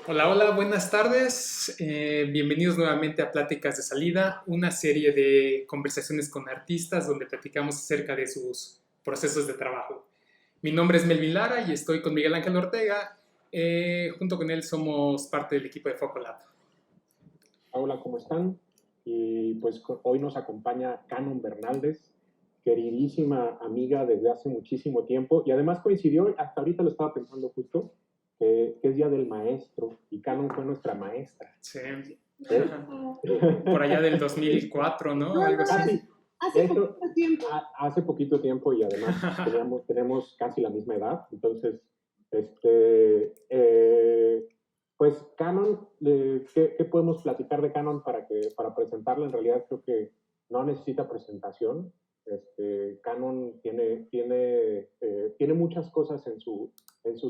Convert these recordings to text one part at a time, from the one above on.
Hola, hola, buenas tardes. Bienvenidos nuevamente a Pláticas de Salida, una serie de conversaciones con artistas donde platicamos acerca de sus procesos de trabajo. Mi nombre es Melvin Lara y estoy con Miguel Ángel Ortega. Junto con él somos parte del equipo de Focolab. Hola, ¿cómo están? Y pues hoy nos acompaña Canon Bernaldez, queridísima amiga desde hace muchísimo tiempo y además coincidió, hasta ahorita lo estaba pensando justo, que es Día del Maestro y Canon fue nuestra maestra. Sí. ¿Eh? Por allá del 2004, ¿no? No, Algo no, así. hace De hecho, poquito tiempo. hace poquito tiempo y además tenemos casi la misma edad, entonces, este, eh, pues Canon, ¿qué podemos platicar de Canon para presentarla? En realidad creo que no necesita presentación. Canon tiene muchas cosas en su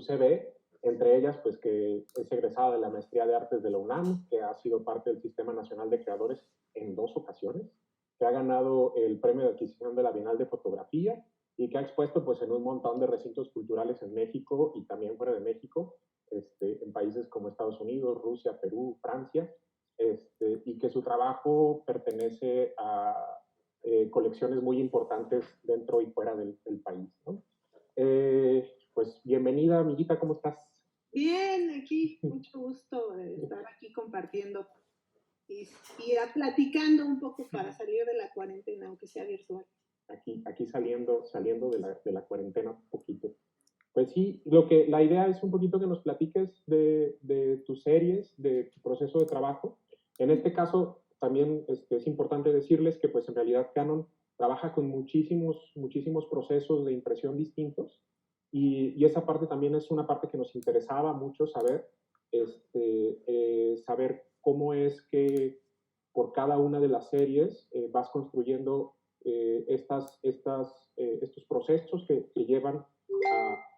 CV, entre ellas pues que es egresada de la Maestría de Artes de la UNAM, que ha sido parte del Sistema Nacional de Creadores en 2 ocasiones, que ha ganado el premio de adquisición de la Bienal de Fotografía y que ha expuesto pues en un montón de recintos culturales en México y también fuera de México, en países como Estados Unidos, Rusia, Perú, Francia, y que su trabajo pertenece a colecciones muy importantes dentro y fuera del país, ¿no? Pues bienvenida, amiguita, ¿cómo estás? Bien, aquí, mucho gusto de estar aquí compartiendo y, platicando un poco para salir de la cuarentena, aunque sea virtual. Aquí saliendo de la cuarentena un poquito. Pues sí, la idea es un poquito que nos platiques de tus series, de tu proceso de trabajo. En este caso, también es importante decirles que pues en realidad Canon trabaja con muchísimos procesos de impresión distintos y esa parte también es una parte que nos interesaba mucho saber, saber cómo es que por cada una de las series vas construyendo estos procesos que llevan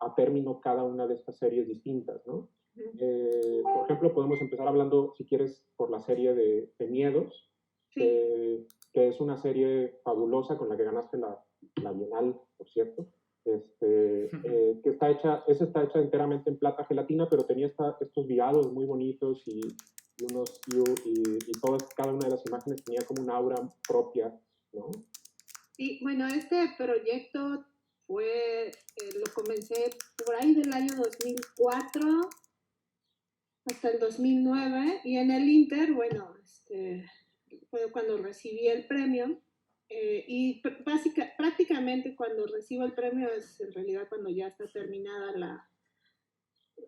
a término cada una de estas series distintas, ¿no? Por ejemplo, podemos empezar hablando, si quieres, por la serie de Miedos, Sí. que es una serie fabulosa con la que ganaste la Bienal, por cierto, que está hecha enteramente en plata gelatina, pero tenía estos virados muy bonitos y cada una de las imágenes tenía como una aura propia, ¿no? Sí, bueno, este proyecto lo comencé por ahí del año 2004 hasta el 2009 y en el Inter, bueno, fue cuando recibí el premio y prácticamente cuando recibo el premio es en realidad cuando ya está terminada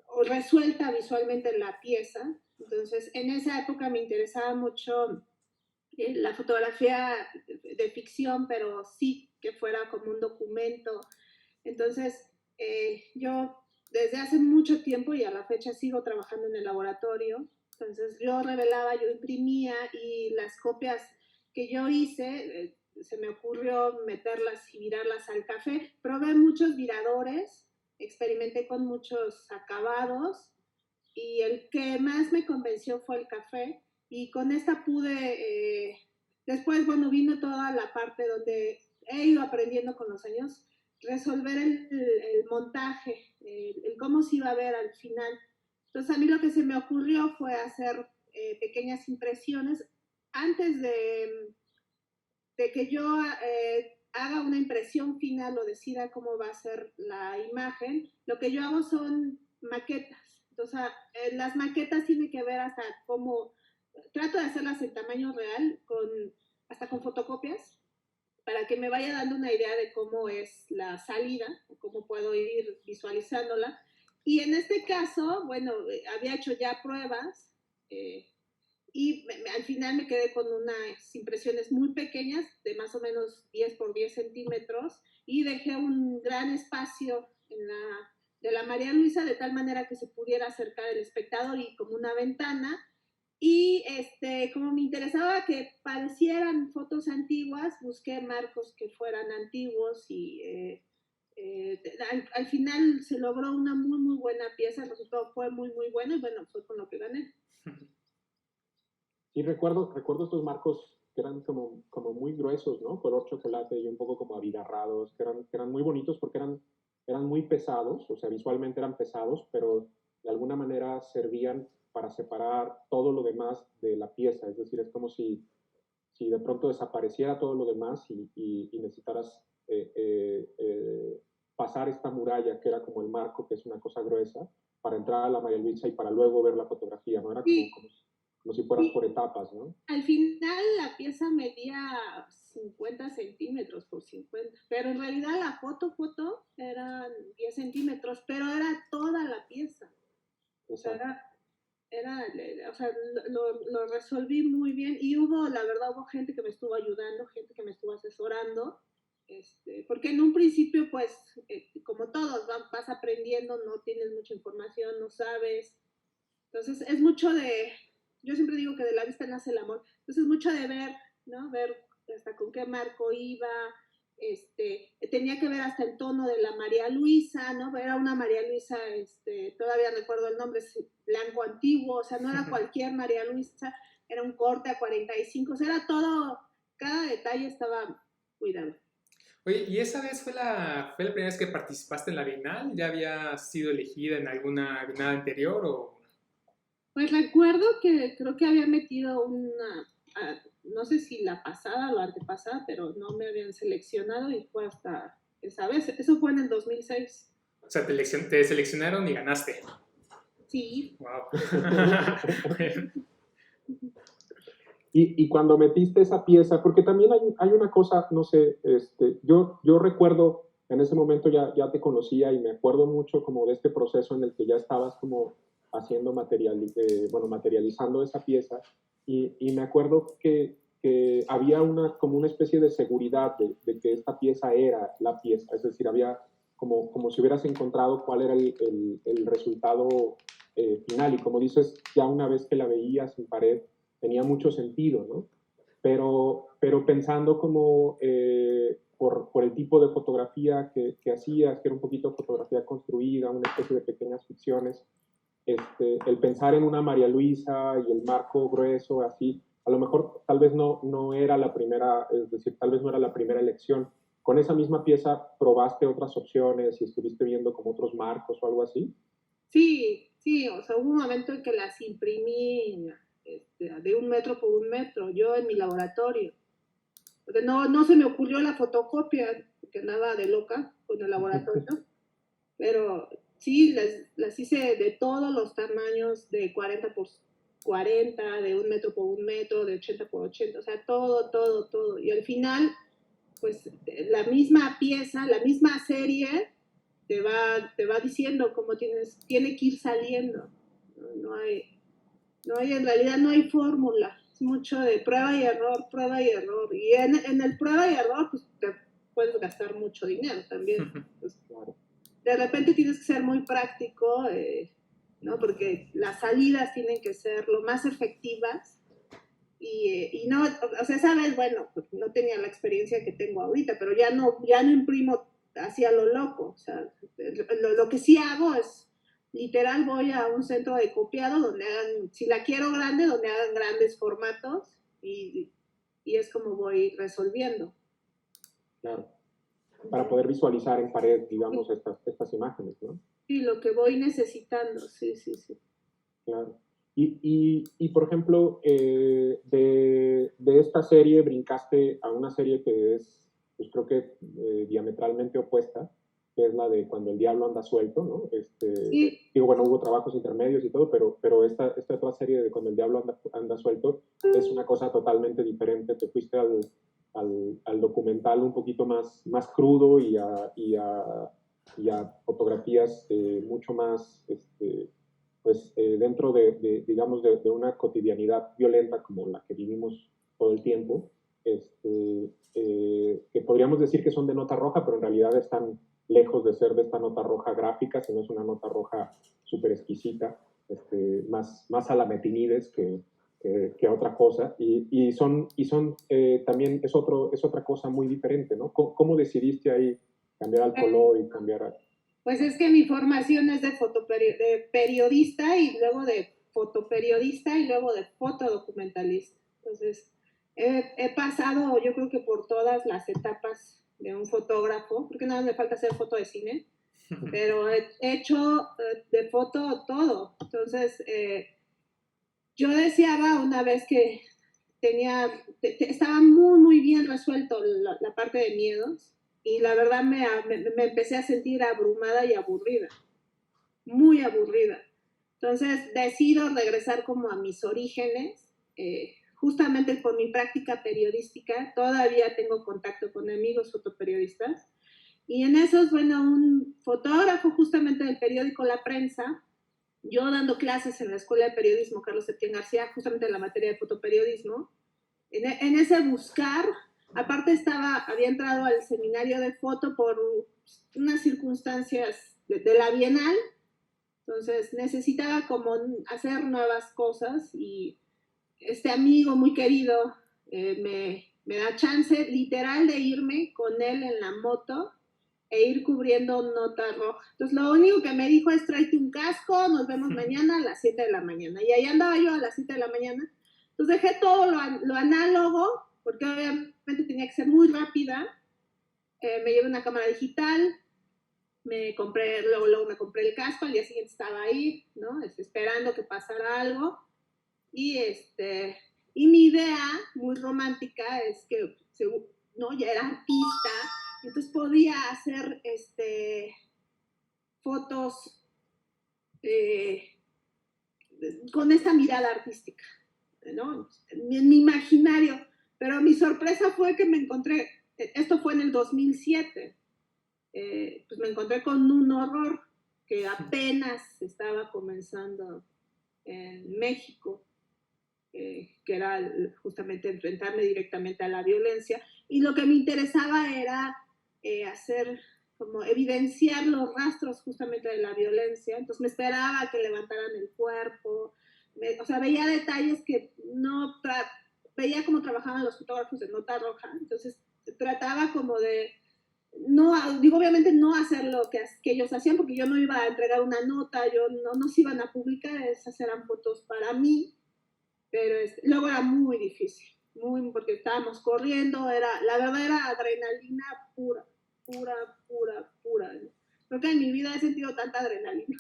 o resuelta visualmente la pieza. Entonces, en esa época me interesaba mucho la fotografía de ficción, pero sí que fuera como un documento. Entonces, yo desde hace mucho tiempo y a la fecha sigo trabajando en el laboratorio. Entonces, yo revelaba, yo imprimía y las copias que yo hice, se me ocurrió meterlas y virarlas al café. Probé muchos viradores, experimenté con muchos acabados y el que más me convenció fue el café y con esta después, bueno, vino toda la parte donde he ido aprendiendo con los años, resolver el montaje, el cómo se iba a ver al final. Entonces a mí lo que se me ocurrió fue hacer pequeñas impresiones antes de que yo haga una impresión final o decida cómo va a ser la imagen. Lo que yo hago son maquetas. Entonces, las maquetas tienen que ver hasta cómo, trato de hacerlas en tamaño real, hasta con fotocopias, para que me vaya dando una idea de cómo es la salida, cómo puedo ir visualizándola. Y en este caso, bueno, había hecho ya pruebas y al final me quedé con unas impresiones muy pequeñas, de más o menos 10 por 10 centímetros, y dejé un gran espacio de la María Luisa, de tal manera que se pudiera acercar el espectador y como una ventana. Y como me interesaba que parecieran fotos antiguas, busqué marcos que fueran antiguos y al final se logró una muy buena pieza, el resultado fue muy bueno y bueno, fue con lo que gané. Sí, recuerdo estos marcos que eran como muy gruesos, ¿no? Color chocolate y un poco como abigarrados, que eran muy bonitos porque eran muy pesados, o sea, visualmente eran pesados, pero de alguna manera servían para separar todo lo demás de la pieza. Es decir, es como si de pronto desapareciera todo lo demás y necesitaras pasar esta muralla que era como el marco, que es una cosa gruesa, para entrar a la María Luisa y para luego ver la fotografía, ¿no? Era Sí, como si fueras por etapas, ¿no? al final la pieza medía 50 centímetros por 50, pero en realidad la foto eran 10 centímetros, pero era toda la pieza. O sea, o sea, lo resolví muy bien y la verdad, hubo gente que me estuvo ayudando, gente que me estuvo asesorando, porque en un principio, pues, como todos, vas aprendiendo, no tienes mucha información, no sabes. Entonces, es mucho yo siempre digo que de la vista nace el amor. Entonces, es mucho de ver, ¿no? Ver hasta con qué marco iba, tenía que ver hasta el tono de la María Luisa, ¿no? Era una María Luisa, todavía recuerdo el nombre, blanco antiguo, o sea, no era cualquier María Luisa, era un corte a 45, o sea, era todo, cada detalle estaba cuidado. Oye, ¿y esa vez fue la primera vez que participaste en la Bienal? ¿Ya habías sido elegida en alguna Bienal anterior o...? Pues recuerdo que creo que había metido no sé si la pasada o la antepasada, pero no me habían seleccionado y fue hasta esa vez. Eso fue en el 2006. O sea, te seleccionaron y ganaste. Sí. Wow. Y cuando metiste esa pieza, porque también hay una cosa, no sé, yo recuerdo, en ese momento ya te conocía y me acuerdo mucho como de este proceso en el que ya estabas como haciendo materializando esa pieza y me acuerdo que había como una especie de seguridad de que esta pieza era la pieza, es decir, había como si hubieras encontrado cuál era el resultado final y como dices, ya una vez que la veías en pared, tenía mucho sentido, ¿no? Pero pensando como por el tipo de fotografía que hacías, que era un poquito fotografía construida, una especie de pequeñas ficciones, el pensar en una María Luisa y el marco grueso, así, a lo mejor tal vez no era la primera, es decir, tal vez no era la primera elección. ¿Con esa misma pieza probaste otras opciones y estuviste viendo como otros marcos o algo así? Sí, o sea, hubo un momento en que las imprimí de 1 metro por 1 metro, yo en mi laboratorio. Porque no se me ocurrió la fotocopia, porque andaba de loca con el laboratorio, pero sí, las hice de todos los tamaños, de 40 por 40, de 1 metro por 1 metro, de 80 por 80, o sea, todo. Y al final, pues la misma pieza, la misma serie, te va diciendo cómo tiene que ir saliendo. En realidad no hay fórmula, es mucho de prueba y error, prueba y error. Y en el prueba y error, pues te puedes gastar mucho dinero también. Pues, de repente tienes que ser muy práctico, ¿no? Porque las salidas tienen que ser lo más efectivas. Y no, o sea, sabes, bueno, pues no tenía la experiencia que tengo ahorita, pero ya no imprimo así a lo loco. O sea, lo que sí hago es, literal, voy a un centro de copiado donde hagan, si la quiero grande, donde hagan grandes formatos y es como voy resolviendo. Claro. Para poder visualizar en pared, digamos, estas imágenes, ¿no? Sí, lo que voy necesitando, sí. Claro. Por ejemplo, de esta serie brincaste a una serie que es, pues creo que diametralmente opuesta, que es la de Cuando el Diablo anda suelto, ¿no? Sí. Digo, bueno, hubo trabajos intermedios y todo, pero esta otra serie de Cuando el Diablo anda suelto es una cosa totalmente diferente. Te fuiste al documental un poquito más crudo y a fotografías mucho más pues dentro digamos, de una cotidianidad violenta como la que vivimos todo el tiempo, que podríamos decir que son de nota roja, pero en realidad están lejos de ser de esta nota roja gráfica, sino es una nota roja súper exquisita, más a la Metinides que a otra cosa, y son también es otra cosa muy diferente, ¿no? ¿Cómo decidiste ahí cambiar al color y cambiar a... Pues es que mi formación es de periodista y luego de fotoperiodista y luego de fotodocumentalista. Entonces, he pasado, yo creo que por todas las etapas de un fotógrafo, porque nada me falta hacer foto de cine, pero he hecho de foto todo. Entonces, yo deseaba una vez que estaba muy, muy bien resuelto la parte de miedos y la verdad me empecé a sentir abrumada y aburrida, muy aburrida. Entonces decido regresar como a mis orígenes, justamente por mi práctica periodística. Todavía tengo contacto con amigos fotoperiodistas y en esos, bueno, un fotógrafo justamente del periódico La Prensa, yo dando clases en la Escuela de Periodismo Carlos Septién García, justamente en la materia de fotoperiodismo, en ese buscar, aparte había entrado al seminario de foto por unas circunstancias de la Bienal, entonces necesitaba como hacer nuevas cosas y este amigo muy querido me da chance literal de irme con él en la moto e ir cubriendo Nota Roja. Entonces lo único que me dijo es tráete un casco, nos vemos mañana a las 7 de la mañana. Y ahí andaba yo a las 7 de la mañana. Entonces dejé todo lo análogo, porque obviamente tenía que ser muy rápida. Me llevé una cámara digital, luego me compré el casco, al día siguiente estaba ahí, ¿no? Esperando que pasara algo. Y mi idea muy romántica es que, ¿no? Ya era artista, entonces podía hacer fotos con esta mirada artística, ¿no? En mi imaginario. Pero mi sorpresa fue que me encontré, esto fue en el 2007, pues me encontré con un horror que apenas estaba comenzando en México, que era justamente enfrentarme directamente a la violencia. Y lo que me interesaba era hacer, como evidenciar los rastros justamente de la violencia. Entonces me esperaba que levantaran el cuerpo, o sea, veía detalles que veía cómo trabajaban los fotógrafos de Nota Roja. Entonces trataba como de, no, digo, obviamente no hacer lo que ellos hacían, porque yo no iba a entregar una nota, no se iban a publicar, esas eran fotos para mí, pero luego era muy difícil, porque estábamos corriendo, la verdad era adrenalina pura. Creo que en mi vida he sentido tanta adrenalina.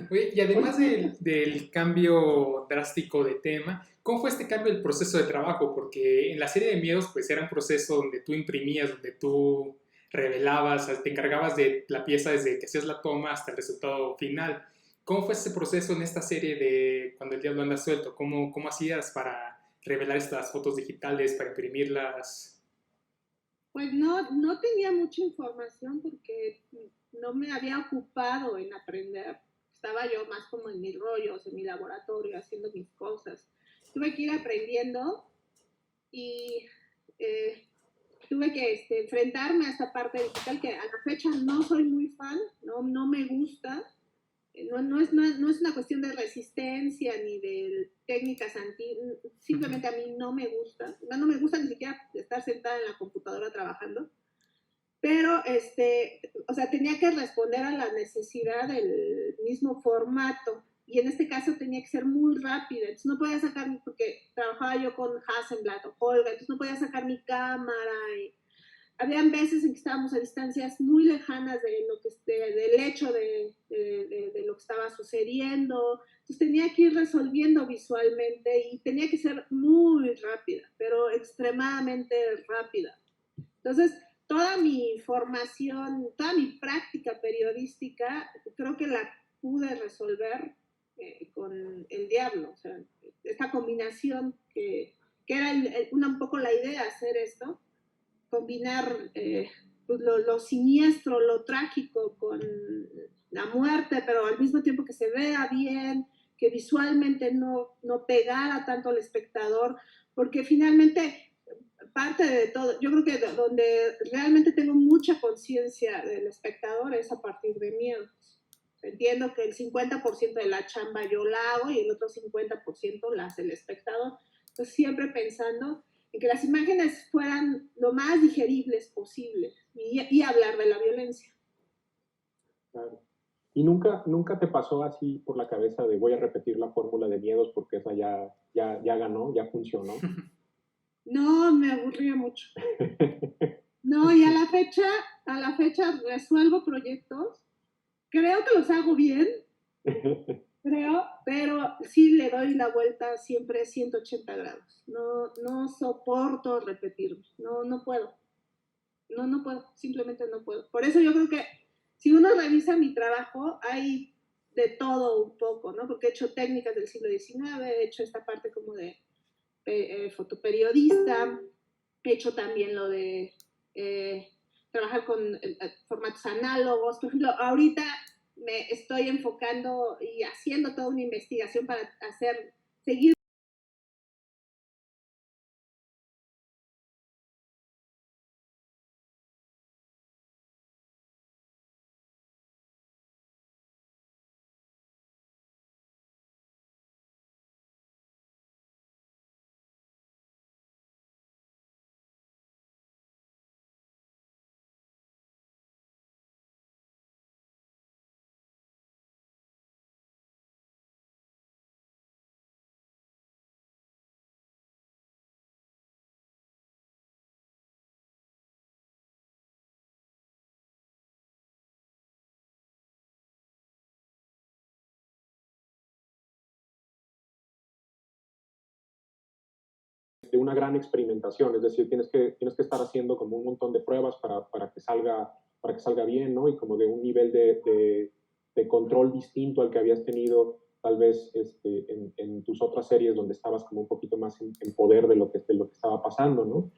Oye, y además del cambio drástico de tema, ¿cómo fue este cambio del proceso de trabajo? Porque en la serie de miedos, pues era un proceso donde tú imprimías, donde tú revelabas, te encargabas de la pieza desde que hacías la toma hasta el resultado final. ¿Cómo fue ese proceso en esta serie de Cuando el diablo anda suelto? ¿Cómo hacías para revelar estas fotos digitales, para imprimirlas? Pues no tenía mucha información porque no me había ocupado en aprender. Estaba yo más como en mis rollos, en mi laboratorio, haciendo mis cosas. Tuve que ir aprendiendo y tuve que enfrentarme a esta parte digital que a la fecha no soy muy fan, no me gusta. No es una cuestión de resistencia ni de técnicas simplemente a mí no me gusta. No me gusta ni siquiera estar sentada en la computadora trabajando. Pero, o sea, tenía que responder a la necesidad del mismo formato. Y en este caso tenía que ser muy rápida. Entonces no podía sacar, porque trabajaba yo con Hasselblad o Holga, entonces no podía sacar mi cámara. Y habían veces en que estábamos a distancias muy lejanas del hecho de lo que estaba sucediendo. Entonces tenía que ir resolviendo visualmente y tenía que ser muy rápida, pero extremadamente rápida. Entonces, toda mi formación, toda mi práctica periodística, creo que la pude resolver con El Diablo. O sea, esta combinación que era un poco la idea, hacer esto, combinar pues lo siniestro, lo trágico con la muerte, pero al mismo tiempo que se vea bien, que visualmente no pegara tanto al espectador, porque finalmente parte de todo, yo creo que donde realmente tengo mucha conciencia del espectador es a partir de miedos. Entiendo que el 50% de la chamba yo la hago y el otro 50% la hace el espectador. Entonces siempre pensando en que las imágenes fueran lo más digeribles posible y hablar de la violencia. Claro. ¿Y nunca te pasó así por la cabeza de voy a repetir la fórmula de miedos porque esa ya ganó, ya funcionó? No, me aburría mucho. No, y a la fecha resuelvo proyectos. Creo que los hago bien, creo, pero sí le doy la vuelta siempre 180 grados. No soporto repetirme, no puedo. No puedo, simplemente no puedo. Por eso yo creo que si uno revisa mi trabajo, hay de todo un poco, ¿no? Porque he hecho técnicas del siglo XIX, he hecho esta parte como de fotoperiodista, he hecho también lo de trabajar con formatos análogos. Por ejemplo, ahorita me estoy enfocando y haciendo toda una investigación para seguir de una gran experimentación, es decir, tienes que estar haciendo como un montón de pruebas para que salga bien, ¿no? Y como de un nivel de control distinto al que habías tenido tal vez en tus otras series donde estabas como un poquito más en poder de lo que estaba pasando, ¿no?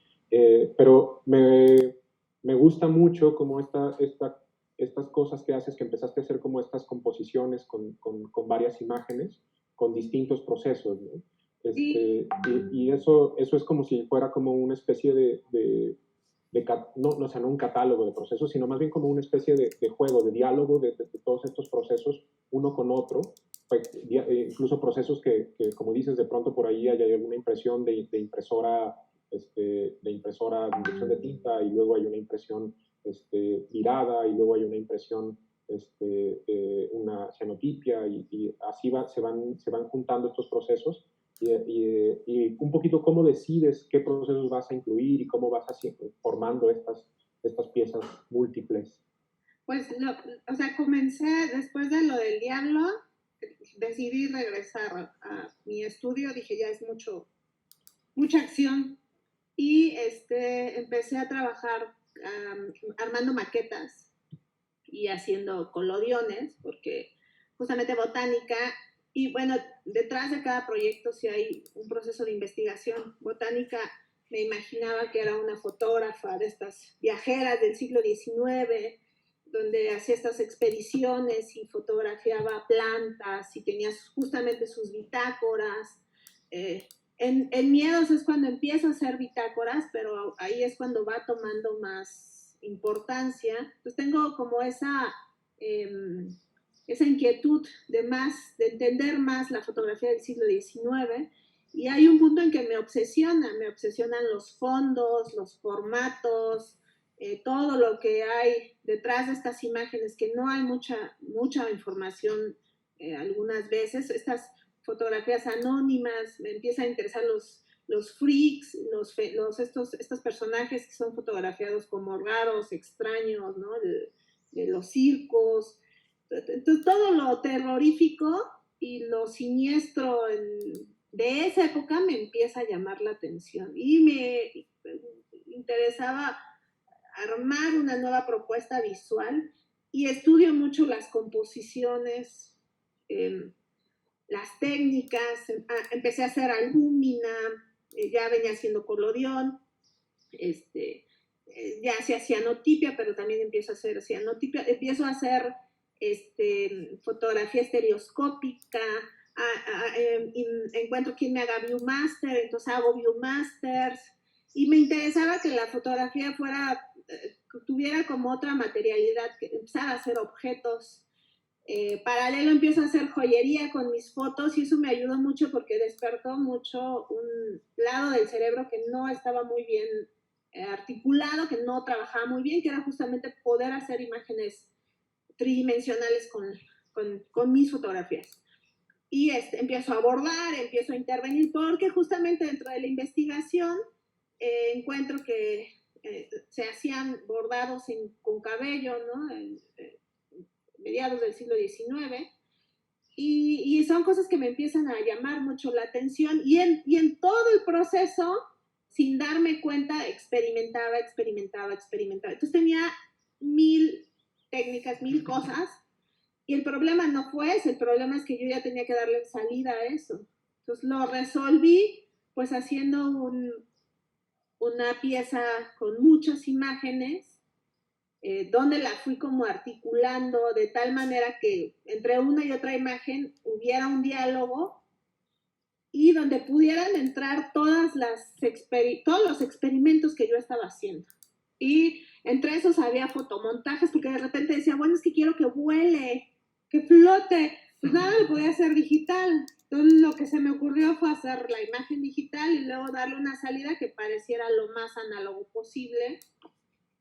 Pero me gusta mucho como estas cosas que haces, que empezaste a hacer como estas composiciones con varias imágenes, con distintos procesos, ¿no? Y eso es como si fuera como una especie no, o sea, no un catálogo de procesos, sino más bien como una especie de juego, de diálogo de todos estos procesos uno con otro, pues, incluso procesos como dices, de pronto por ahí hay alguna impresión de impresora, de inyección de tinta, y luego hay una impresión virada, y luego hay una impresión, una cianotipia, y así se van juntando estos procesos. Y un poquito cómo decides qué procesos vas a incluir y cómo vas formando estas piezas múltiples. Pues, o sea, comencé después de lo del diablo, decidí regresar a mi estudio, dije ya es mucha acción, y empecé a trabajar armando maquetas y haciendo colodiones, porque justamente botánica, y bueno, detrás de cada proyecto sí hay un proceso de investigación. Botánica me imaginaba que era una fotógrafa de estas viajeras del siglo XIX, donde hacía estas expediciones y fotografiaba plantas y tenía justamente sus bitácoras. En Miedos es cuando empiezo a hacer bitácoras, pero ahí es cuando va tomando más importancia. Entonces tengo como esa inquietud de entender más la fotografía del siglo XIX, y hay un punto en que me obsesionan los fondos, los formatos, todo lo que hay detrás de estas imágenes, que no hay mucha información algunas veces. Estas fotografías anónimas, me empiezan a interesar los freaks, estos personajes que son fotografiados como raros, extraños, ¿no? De los circos. Entonces, todo lo terrorífico y lo siniestro de esa época me empieza a llamar la atención, y me interesaba armar una nueva propuesta visual, y estudio mucho las composiciones, las técnicas. Empecé a hacer albúmina, ya venía haciendo colodión, ya hacía cianotipia, pero también empiezo a hacer cianotipia, empiezo a hacer fotografía estereoscópica, encuentro quien me haga Viewmaster, entonces hago Viewmasters, y me interesaba que la fotografía tuviera como otra materialidad, que empezara a hacer objetos. Paralelo empiezo a hacer joyería con mis fotos, y eso me ayudó mucho porque despertó mucho un lado del cerebro que no estaba muy bien articulado, que no trabajaba muy bien, que era justamente poder hacer imágenes tridimensionales con mis fotografías. Y empiezo a abordar, empiezo a intervenir, porque justamente dentro de la investigación encuentro que se hacían bordados con cabello, ¿no? Mediados del siglo XIX, Y son cosas que me empiezan a llamar mucho la atención. Y en todo el proceso, sin darme cuenta, experimentaba. Entonces tenía 1000 técnicas, 1000 cosas. Y el problema no fue ese, el problema es que yo ya tenía que darle salida a eso. Entonces lo resolví pues haciendo una pieza con muchas imágenes, donde la fui como articulando de tal manera que entre una y otra imagen hubiera un diálogo y donde pudieran entrar todos los experimentos que yo estaba haciendo. Y entre esos había fotomontajes, porque de repente decía, bueno, es que quiero que vuele, que flote. Pues nada, lo podía hacer digital. Entonces lo que se me ocurrió fue hacer la imagen digital y luego darle una salida que pareciera lo más análogo posible.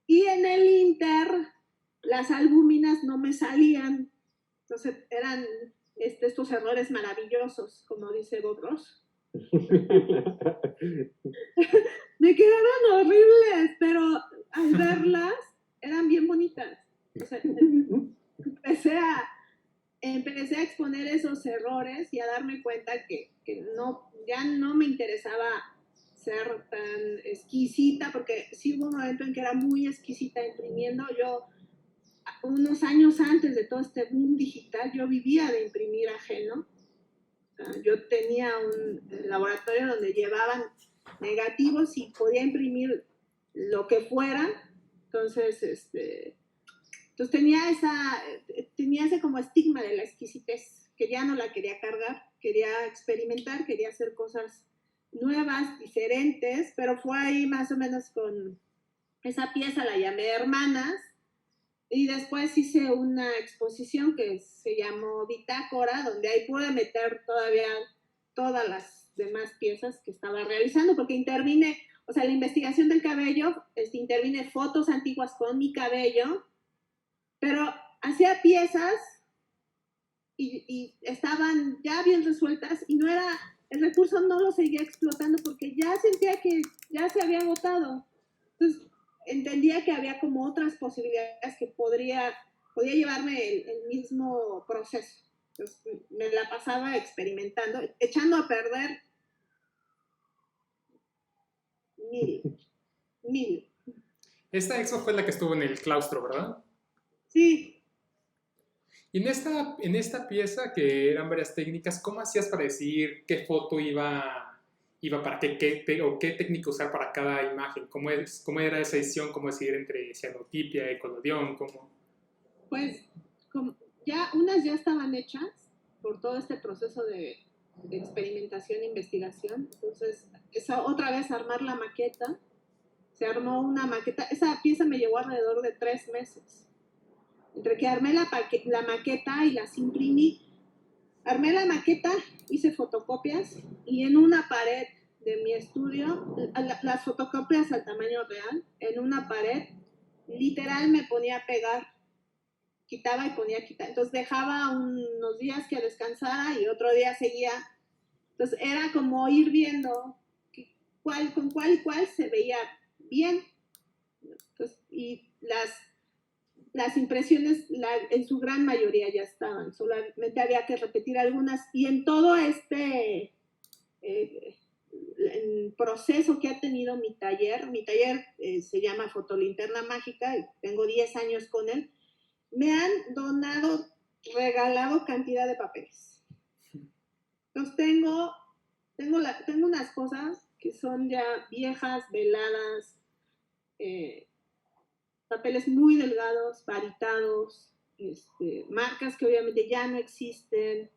Y en el Inter, las albúminas no me salían. Entonces eran estos errores maravillosos, como dice Bob Ross. Me quedaron horribles, pero al verlas eran bien bonitas. O sea, empecé a exponer esos errores y a darme cuenta que ya no me interesaba ser tan exquisita, porque sí hubo un momento en que era muy exquisita imprimiendo. Yo, unos años antes de todo este boom digital, yo vivía de imprimir ajeno. Yo tenía un laboratorio donde llevaban negativos y podía imprimir lo que fuera. Entonces tenía ese como estigma de la exquisitez, que ya no la quería cargar, quería experimentar, quería hacer cosas nuevas, diferentes, pero fue ahí más o menos con esa pieza, la llamé Hermanas, y después hice una exposición que se llamó Bitácora, donde ahí pude meter todavía todas las demás piezas que estaba realizando, porque intervine, o sea, la investigación del cabello, intervine fotos antiguas con mi cabello, pero hacía piezas y estaban ya bien resueltas y el recurso no lo seguía explotando porque ya sentía que ya se había agotado. Entonces entendía que había como otras posibilidades que podía llevarme el mismo proceso. Entonces me la pasaba experimentando, echando a perder mil. Esta expo fue la que estuvo en el claustro, ¿verdad? Sí. Y en esta pieza, que eran varias técnicas, ¿cómo hacías para decidir qué foto iba para o qué técnica usar para cada imagen? ¿Cómo era esa edición? ¿Cómo decidir entre cianotipia y collodion? Pues unas ya estaban hechas por todo este proceso de experimentación e investigación. Entonces, otra vez armar la maqueta. Se armó una maqueta. Esa pieza me llevó alrededor de 3 meses. Entre que armé la maqueta y las imprimí. Armé la maqueta, hice fotocopias y en una pared de mi estudio, las fotocopias al tamaño real, en una pared, literal me ponía a pegar, quitaba y ponía, quitaba. Entonces dejaba unos días que descansara y otro día seguía. Entonces era como ir viendo con cuál y cuál se veía bien. Entonces, y las impresiones en su gran mayoría ya estaban, solamente había que repetir algunas. Y en todo este proceso que ha tenido mi taller se llama Fotolinterna Mágica y tengo 10 años con él, me han regalado cantidad de papeles. Entonces tengo unas cosas que son ya viejas, veladas, papeles muy delgados, varitados, marcas que obviamente ya no existen,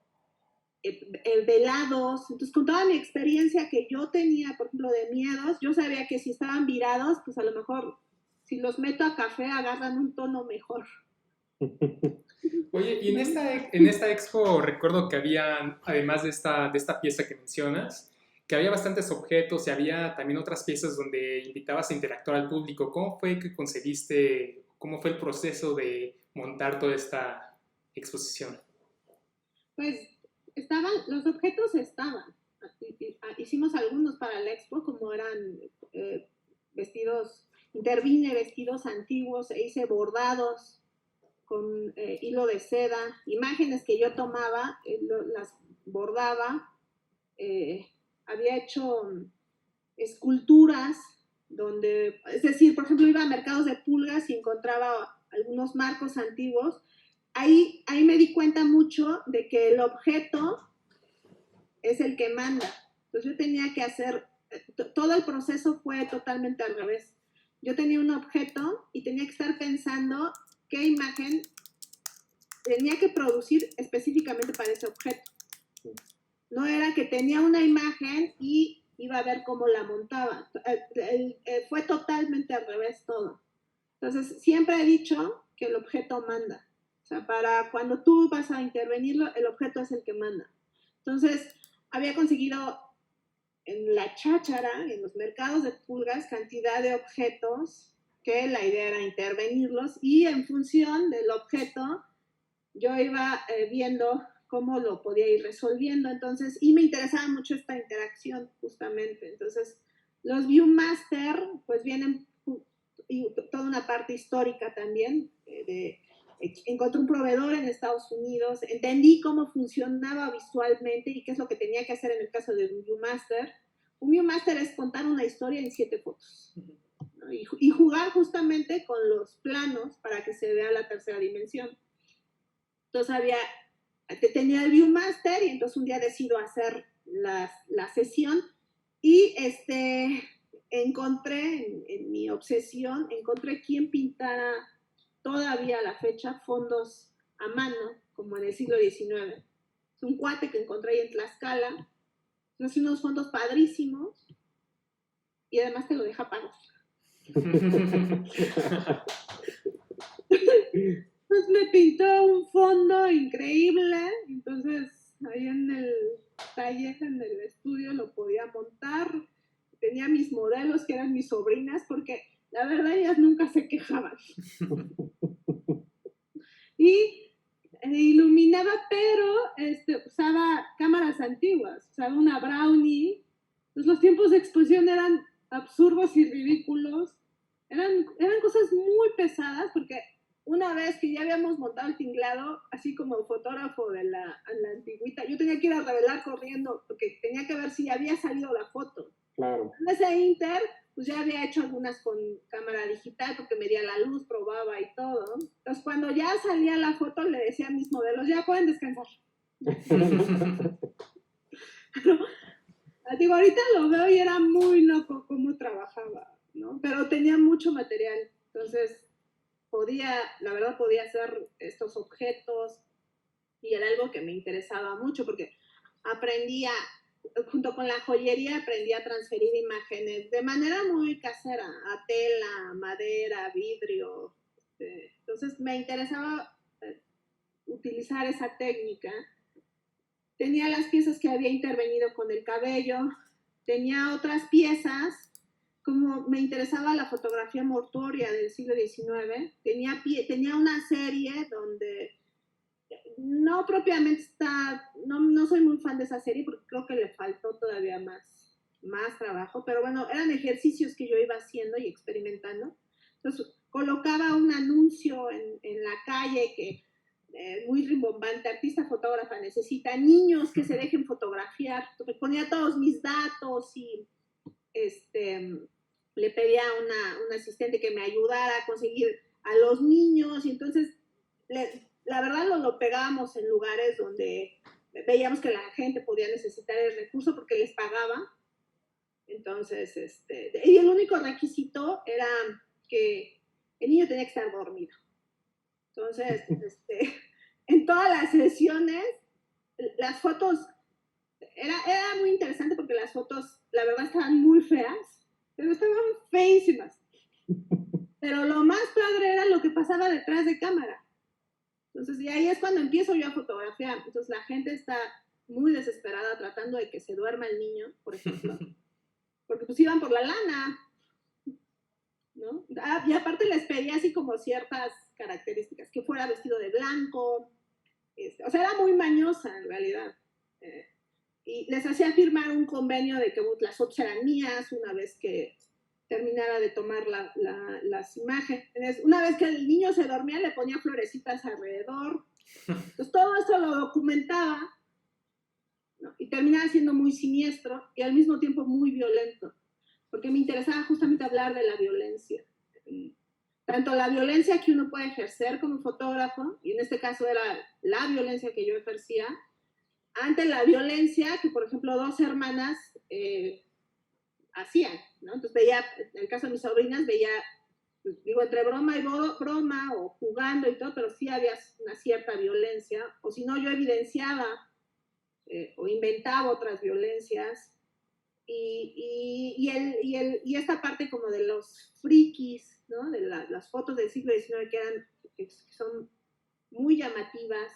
velados. Entonces, con toda mi experiencia que yo tenía, por ejemplo, de miedos, yo sabía que si estaban virados, pues a lo mejor si los meto a café agarran un tono mejor. Oye, y en esta expo recuerdo que había, además de esta pieza que mencionas, que había bastantes objetos y había también otras piezas donde invitabas a interactuar al público. ¿Cómo fue que concebiste, cómo fue el proceso de montar toda esta exposición? Pues los objetos estaban. Hicimos algunos para la expo, como eran vestidos, intervine vestidos antiguos e hice bordados con hilo de seda, imágenes que yo tomaba, las bordaba, había hecho esculturas donde, es decir, por ejemplo, iba a mercados de pulgas y encontraba algunos marcos antiguos. Ahí me di cuenta mucho de que el objeto es el que manda. Entonces yo tenía que hacer, todo el proceso fue totalmente al revés. Yo tenía un objeto y tenía que estar pensando qué imagen tenía que producir específicamente para ese objeto. No era que tenía una imagen y iba a ver cómo la montaba. Fue totalmente al revés todo. Entonces, siempre he dicho que el objeto manda. O sea, para cuando tú vas a intervenirlo, el objeto es el que manda. Entonces, había conseguido en la cháchara, en los mercados de pulgas, cantidad de objetos que la idea era intervenirlos y en función del objeto yo iba viendo cómo lo podía ir resolviendo. Entonces, y me interesaba mucho esta interacción justamente. Entonces, los Viewmaster pues vienen y toda una parte histórica también. Encontré un proveedor en Estados Unidos, entendí cómo funcionaba visualmente y qué es lo que tenía que hacer en el caso de un Viewmaster. Un Viewmaster es contar una historia en 7 fotos, ¿no? Y jugar justamente con los planos para que se vea la tercera dimensión. Entonces tenía el Viewmaster y entonces un día decido hacer la sesión y encontré en mi obsesión, encontré quien pintara todavía a la fecha fondos a mano, como en el siglo XIX. Es un cuate que encontré ahí en Tlaxcala, hace unos fondos padrísimos y además te lo deja pago. Pues me pintó un fondo increíble, entonces ahí en el taller, en el estudio lo podía montar. Tenía mis modelos que eran mis sobrinas, porque la verdad ellas nunca se quejaban. Y iluminaba, pero usaba cámaras antiguas, usaba una Brownie. Pues los tiempos de exposición eran absurdos y ridículos. Eran cosas muy pesadas, porque una vez que ya habíamos montado el tinglado, así como fotógrafo de la antigüita, yo tenía que ir a revelar corriendo, porque tenía que ver si había salido la foto. Claro. En ese inter, pues ya había hecho algunas con cámara digital, porque medía la luz, probaba y todo. Entonces, cuando ya salía la foto, le decía a mis modelos, ya pueden descansar. Digo, ahorita lo veo y era muy loco cómo trabajaba, ¿no? Pero tenía mucho material, entonces la verdad podía hacer estos objetos y era algo que me interesaba mucho porque junto con la joyería aprendí a transferir imágenes de manera muy casera, a tela, madera, vidrio. Entonces me interesaba utilizar esa técnica. Tenía las piezas que había intervenido con el cabello, tenía otras piezas, como me interesaba la fotografía mortuoria del siglo XIX, tenía una serie donde no propiamente no soy muy fan de esa serie porque creo que le faltó todavía más trabajo, pero bueno, eran ejercicios que yo iba haciendo y experimentando. Entonces colocaba un anuncio en la calle que muy rimbombante, artista fotógrafa, necesita niños que se dejen fotografiar. Entonces, ponía todos mis datos y le pedía a una asistente que me ayudara a conseguir a los niños y entonces la verdad lo pegábamos en lugares donde veíamos que la gente podía necesitar el recurso porque les pagaba. Entonces, y el único requisito era que el niño tenía que estar dormido. Entonces, en todas las sesiones, las fotos, era muy interesante porque las fotos, la verdad, estaban muy feas, pero estaban feísimas. Pero lo más padre era lo que pasaba detrás de cámara. Entonces, y ahí es cuando empiezo yo a fotografiar. Entonces, la gente está muy desesperada tratando de que se duerma el niño, por ejemplo, porque pues iban por la lana, ¿no? Y aparte les pedía así como ciertas características, que fuera vestido de blanco, o sea, era muy mañosa en realidad. Y les hacía firmar un convenio de que las fotos eran mías una vez que terminara de tomar las imágenes. Una vez que el niño se dormía, le ponía florecitas alrededor. Entonces todo esto lo documentaba, ¿no? Y terminaba siendo muy siniestro y al mismo tiempo muy violento, porque me interesaba justamente hablar de la violencia. Tanto la violencia que uno puede ejercer como fotógrafo, y en este caso era la violencia que yo ejercía, ante la violencia que, por ejemplo, dos hermanas hacían, ¿no? Entonces veía, en el caso de mis sobrinas, veía, pues, digo, entre broma y broma, o jugando y todo, pero sí había una cierta violencia, o si no, yo evidenciaba o inventaba otras violencias, y esta parte como de los frikis, ¿no? De las fotos del siglo XIX que son muy llamativas,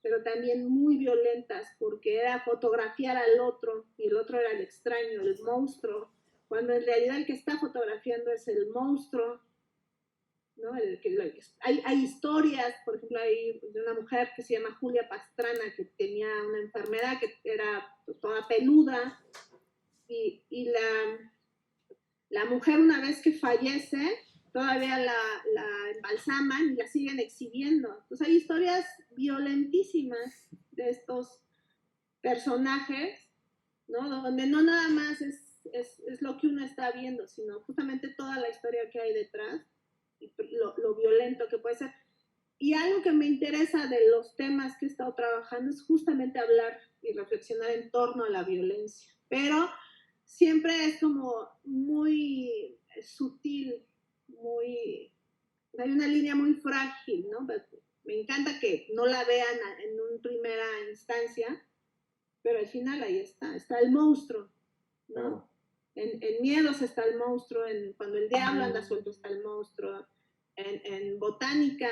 pero también muy violentas, porque era fotografiar al otro, y el otro era el extraño, el monstruo, cuando en realidad el que está fotografiando es el monstruo, ¿no? Hay historias, por ejemplo, hay de una mujer que se llama Julia Pastrana, que tenía una enfermedad que era toda peluda, y la mujer, una vez que fallece, todavía la embalsaman y la siguen exhibiendo. Entonces hay historias violentísimas de estos personajes, ¿no? Donde no nada más es lo que uno está viendo, sino justamente toda la historia que hay detrás y lo violento que puede ser. Y algo que me interesa de los temas que he estado trabajando es justamente hablar y reflexionar en torno a la violencia. Pero siempre es como muy sutil, hay una línea muy frágil, ¿no? Me encanta que no la vean en una primera instancia, pero al final ahí está el monstruo, ¿no? Claro. En Miedos está el monstruo, cuando el diablo anda suelto está el monstruo, en Botánica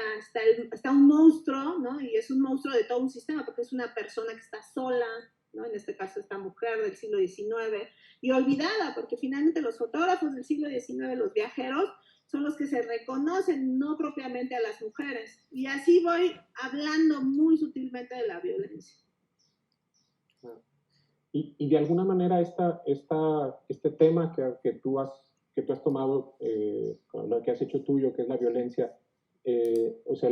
está un monstruo, ¿no? Y es un monstruo de todo un sistema, porque es una persona que está sola, ¿no? En este caso esta mujer del siglo XIX, y olvidada, porque finalmente los fotógrafos del siglo XIX, los viajeros, son los que se reconocen, no propiamente a las mujeres. Y así voy hablando muy sutilmente de la violencia. Y de alguna manera este tema que tú has tomado, lo que has hecho tuyo, que es la violencia, o sea,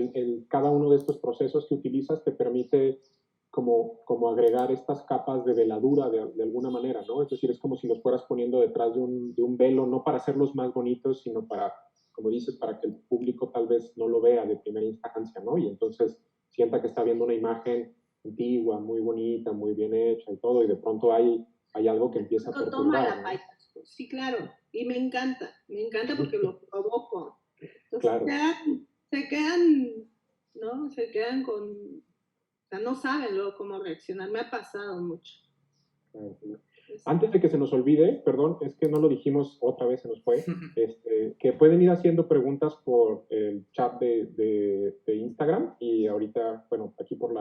cada uno de estos procesos que utilizas te permite como agregar estas capas de veladura de alguna manera, ¿no? Es decir, es como si los fueras poniendo detrás de un velo, no para hacerlos más bonitos, sino para, como dices, para que el público tal vez no lo vea de primera instancia, ¿no? Y entonces sienta que está viendo una imagen antigua, muy bonita, muy bien hecha y todo, y de pronto hay algo que empieza a perturbar, ¿no? Sí, claro, y me encanta porque lo provoco. Entonces, claro. se quedan, ¿no? Se quedan con, o sea, no saben luego cómo reaccionar, me ha pasado mucho. Claro. Antes de que se nos olvide, perdón, es que no lo dijimos otra vez, se nos fue, que pueden ir haciendo preguntas por el chat de Instagram, y ahorita, bueno, aquí por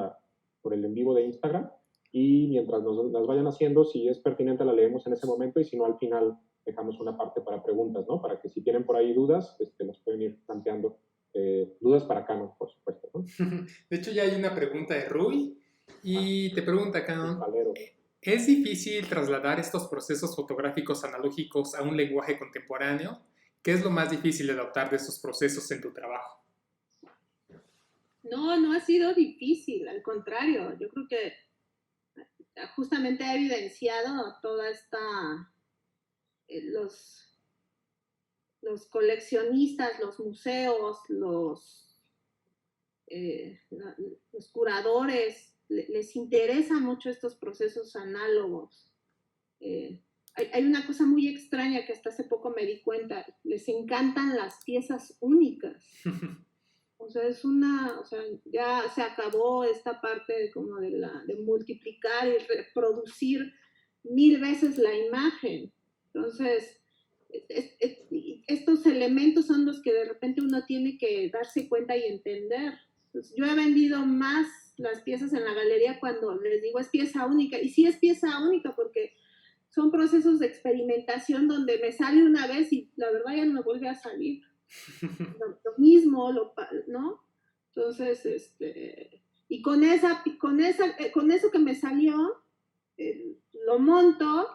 el en vivo de Instagram, y mientras las vayan haciendo, si es pertinente la leemos en ese momento, y si no, al final dejamos una parte para preguntas, ¿no? Para que si tienen por ahí dudas, nos pueden ir planteando dudas para Canon, por supuesto, ¿no? De hecho, ya hay una pregunta de Rui, y te pregunta, Canon, Valero. ¿es difícil trasladar estos procesos fotográficos analógicos a un lenguaje contemporáneo? ¿Qué es lo más difícil de adaptar de esos procesos en tu trabajo? No ha sido difícil, al contrario, yo creo que justamente ha evidenciado toda esta, los coleccionistas, los museos, los curadores, les interesan mucho estos procesos análogos. Hay una cosa muy extraña que hasta hace poco me di cuenta, les encantan las piezas únicas. O sea, ya se acabó esta parte como de multiplicar y reproducir 1000 veces la imagen. Entonces, estos elementos son los que de repente uno tiene que darse cuenta y entender. Entonces, yo he vendido más las piezas en la galería cuando les digo es pieza única, y sí es pieza única porque son procesos de experimentación donde me sale una vez y la verdad ya no me vuelve a salir. Lo mismo, ¿no? Entonces, y con eso que me salió, lo monto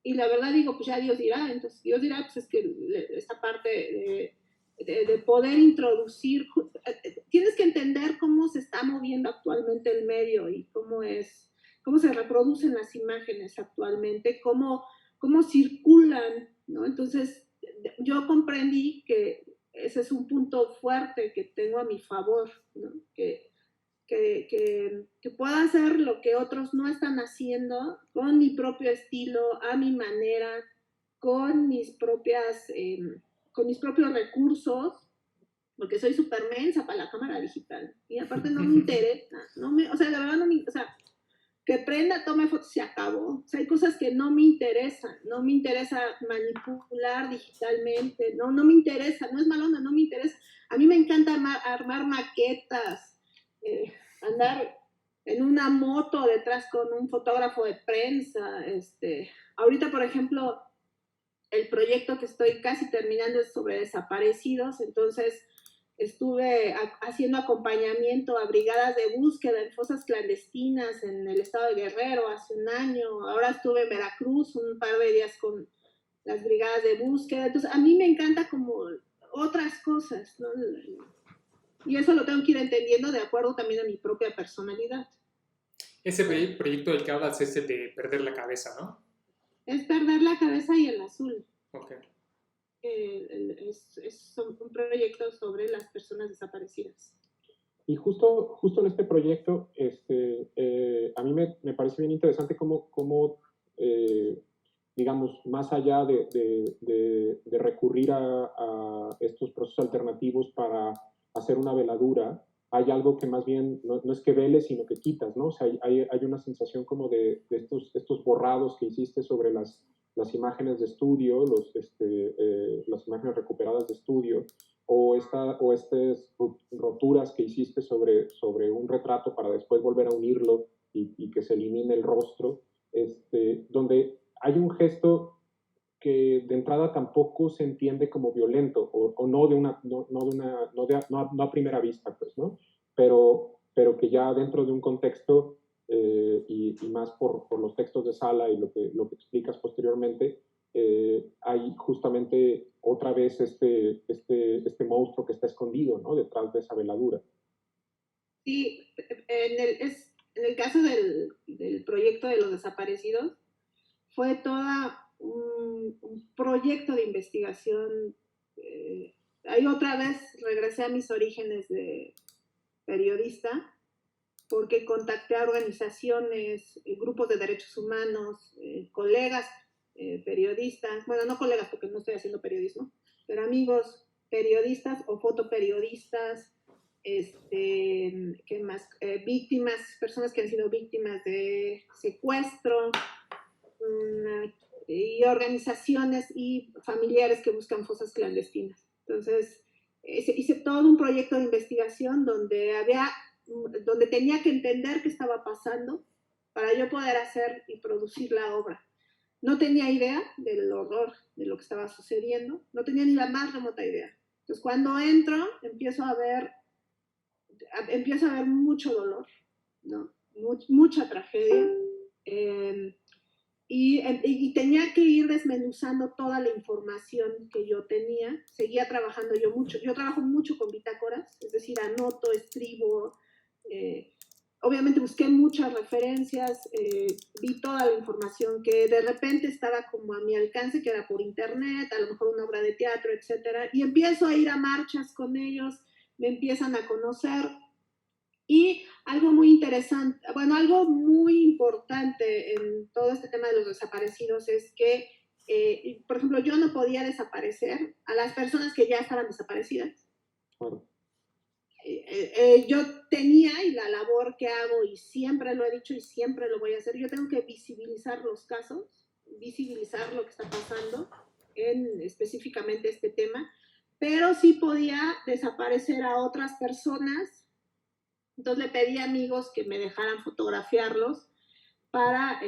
y la verdad digo, pues ya Dios dirá, entonces Dios dirá, pues es que esta parte de poder introducir, tienes que entender cómo se está moviendo actualmente el medio y cómo se reproducen las imágenes actualmente, cómo circulan, ¿no? Entonces, yo comprendí que ese es un punto fuerte que tengo a mi favor, ¿no? Que pueda hacer lo que otros no están haciendo con mi propio estilo, a mi manera, con mis propios recursos, porque soy súper mensa para la cámara digital. Y aparte no me interesa, o sea, la verdad no me, o sea, que prenda, tome fotos y se acabó. O sea, hay cosas que no me interesan. No me interesa manipular digitalmente. No me interesa. No es malona, no me interesa. A mí me encanta armar maquetas, andar en una moto detrás con un fotógrafo de prensa. Ahorita, por ejemplo, el proyecto que estoy casi terminando es sobre desaparecidos. Entonces, estuve haciendo acompañamiento a brigadas de búsqueda en fosas clandestinas en el estado de Guerrero hace un año. Ahora estuve en Veracruz un par de días con las brigadas de búsqueda. Entonces, a mí me encanta como otras cosas, ¿no? Y eso lo tengo que ir entendiendo de acuerdo también a mi propia personalidad. Ese proyecto del que hablas es el de perder la cabeza, ¿no? Es perder la cabeza y el azul. Okay. Es un proyecto sobre las personas desaparecidas. Y justo en este proyecto, a mí me parece bien interesante cómo digamos, más allá de recurrir a estos procesos alternativos para hacer una veladura, hay algo que más bien no es que veles, sino que quitas, ¿no? O sea, hay una sensación como de estos borrados que hiciste sobre las imágenes de estudio, las imágenes recuperadas de estudio, o estas roturas que hiciste sobre un retrato para después volver a unirlo y que se elimine el rostro, donde hay un gesto que de entrada tampoco se entiende como violento, o no a primera vista, pues, ¿no? Pero que ya dentro de un contexto, y más por los textos de Sala y lo que explicas posteriormente, hay justamente otra vez este monstruo que está escondido, ¿no? Detrás de esa veladura. Sí, en el caso del proyecto de los desaparecidos, fue todo un proyecto de investigación. Ahí otra vez regresé a mis orígenes de periodista, porque contacté a organizaciones, grupos de derechos humanos, colegas periodistas, bueno, no colegas porque no estoy haciendo periodismo, pero amigos periodistas o fotoperiodistas, ¿qué más? Víctimas, personas que han sido víctimas de secuestro, y organizaciones y familiares que buscan fosas clandestinas. Entonces, hice todo un proyecto de investigación donde tenía que entender qué estaba pasando para yo poder hacer y producir la obra. No tenía idea del horror de lo que estaba sucediendo, no tenía ni la más remota idea. Entonces, cuando entro, empiezo a ver mucho dolor, ¿no? Mucha tragedia. Y tenía que ir desmenuzando toda la información que yo tenía. Seguía trabajando yo trabajo mucho con bitácoras, es decir, anoto, escribo. Obviamente busqué muchas referencias, vi toda la información que de repente estaba como a mi alcance, que era por internet, a lo mejor una obra de teatro, etc. Y empiezo a ir a marchas con ellos, me empiezan a conocer. Y algo muy interesante, bueno, algo muy importante en todo este tema de los desaparecidos es que, por ejemplo, yo no podía desaparecer a las personas que ya estaban desaparecidas. Yo tenía, y la labor que hago, y siempre lo he dicho y siempre lo voy a hacer, yo tengo que visibilizar los casos, visibilizar lo que está pasando en específicamente este tema, pero sí podía desaparecer a otras personas. Entonces le pedí a amigos que me dejaran fotografiarlos para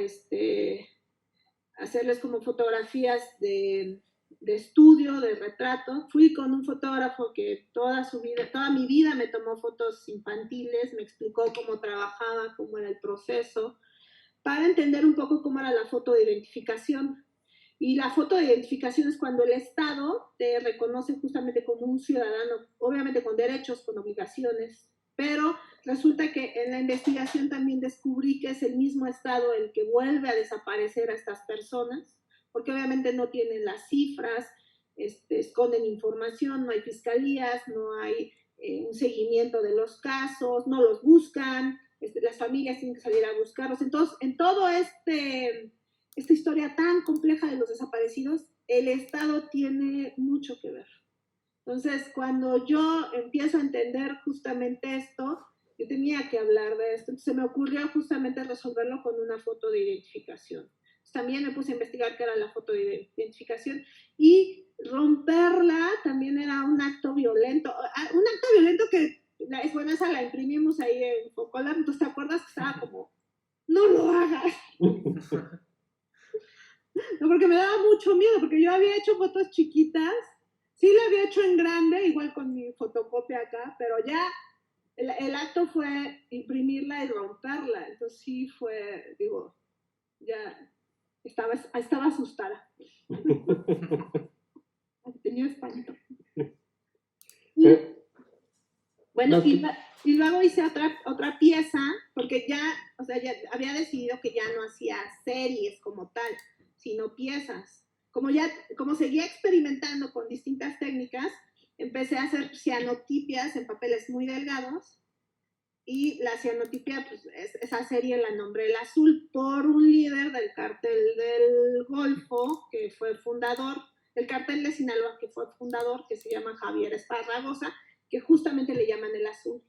hacerles como fotografías de estudio, de retrato. Fui con un fotógrafo que toda mi vida me tomó fotos infantiles, me explicó cómo trabajaba, cómo era el proceso, para entender un poco cómo era la foto de identificación. Y la foto de identificación es cuando el Estado te reconoce justamente como un ciudadano, obviamente con derechos, con obligaciones, pero resulta que en la investigación también descubrí que es el mismo Estado el que vuelve a desaparecer a estas personas, porque obviamente no tienen las cifras, esconden información, no hay fiscalías, no hay un seguimiento de los casos, no los buscan, las familias tienen que salir a buscarlos. Entonces, en todo esta historia tan compleja de los desaparecidos, el Estado tiene mucho que ver. Entonces, cuando yo empiezo a entender justamente esto, yo tenía que hablar de esto, entonces se me ocurrió justamente resolverlo con una foto de identificación. Entonces, también me puse a investigar qué era la foto de identificación y romperla también era un acto violento que, bueno, esa la imprimimos ahí en Focolab, entonces te acuerdas que estaba como, no lo hagas. No, porque me daba mucho miedo, porque yo había hecho fotos chiquitas, sí la había hecho en grande, igual con mi fotocopia acá, pero ya el acto fue imprimirla y romperla, entonces sí fue, digo, ya estaba asustada. Tenía espanto. Y, bueno, y luego hice otra pieza, porque ya, o sea, ya había decidido que ya no hacía series como tal, sino piezas. Como seguía experimentando con distintas técnicas, empecé a hacer cianotipias en papeles muy delgados, y la cianotipia, pues esa serie la nombré El Azul por un líder del cártel del Golfo, que fue fundador, el cártel de Sinaloa, que fue fundador, que se llama Javier Esparragosa, que justamente le llaman El Azul.